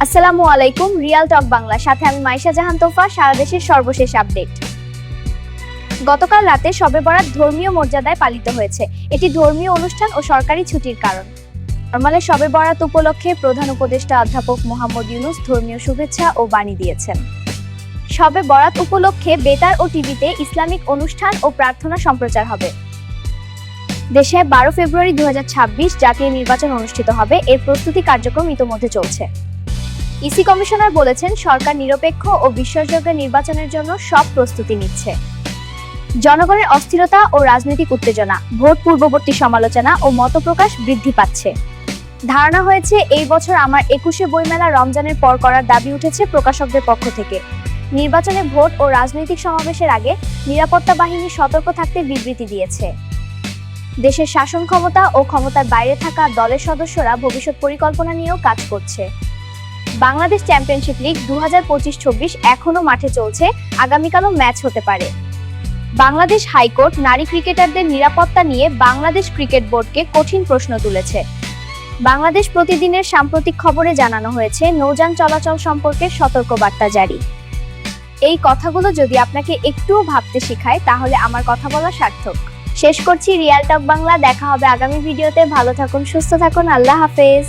আসসালামু আলাইকুম, রিয়াল টক বাংলা সাথে আমি মাইশা জাহান তোফা। সারা দেশের সর্বশেষ আপডেট। গতকাল রাতে শবে বরাত ধর্মীয় মর্যাদায় পালিত হয়েছে। এটি ধর্মীয় অনুষ্ঠান ও সরকারি ছুটির কারণ। নরমালে শবে বরাত উপলক্ষে প্রধান উপদেষ্টা অধ্যাপক মোহাম্মদ ইউনূস ধর্মীয় শুভেচ্ছা ও বাণী দিয়েছেন। শবে বরাত উপলক্ষে বেতার ও টিভিতে ইসলামিক অনুষ্ঠান ও প্রার্থনা সম্প্রচার হবে। দেশে 12 ফেব্রুয়ারি 2026 জাতীয় নির্বাচন অনুষ্ঠিত হবে। এর প্রস্তুতি কার্যক্রম ইতোমধ্যে চলছে। ইসি কমিশনার বলেছেন, সরকার নিরপেক্ষ ও বিশ্বাসযোগ্য নির্বাচনের জন্য সব প্রস্তুতি নিচ্ছে। জনগণের অস্থিরতা ও রাজনৈতিক উত্তেজনা, ভোট পূর্ববর্তী সমালোচনা ও মতপ্রকাশ বৃদ্ধি পাচ্ছে। ধারণা হয়েছে এই বছর আমার 21শে বইমেলা রমজানের পর করার দাবি উঠেছে প্রকাশকদের পক্ষ থেকে। নির্বাচনে ভোট ও রাজনৈতিক সমাবেশের আগে নিরাপত্তা বাহিনী সতর্ক থাকতে বিবৃতি দিয়েছে। দেশের শাসন ক্ষমতা ও ক্ষমতার বাইরে থাকা দলের সদস্যরা ভবিষ্যৎ পরিকল্পনা নিয়েও কাজ করছে। বাংলাদেশ চ্যাম্পিয়নশিপ লিগ 2025-26 এখনো মাঠে চলছে। আগামীকালও ম্যাচ হতে পারে। বাংলাদেশ হাইকোর্ট নারী ক্রিকেটারদের নিরাপত্তা নিয়ে বাংলাদেশ ক্রিকেট বোর্ডকে কঠিন প্রশ্ন তুলেছে। বাংলাদেশ প্রতিদিনের সাম্প্রতিক খবরে জানানো হয়েছে, নৌযান চলাচল সম্পর্কে সতর্কবার্তা জারি। এই কথাগুলো যদি আপনাকে একটুও ভাবতে শেখায়, তাহলে আমার কথা বলা সার্থক। শেষ করছি রিয়াল টক বাংলা। দেখা হবে আগামী ভিডিওতে। ভালো থাকুন, সুস্থ থাকুন। আল্লাহ হাফেজ।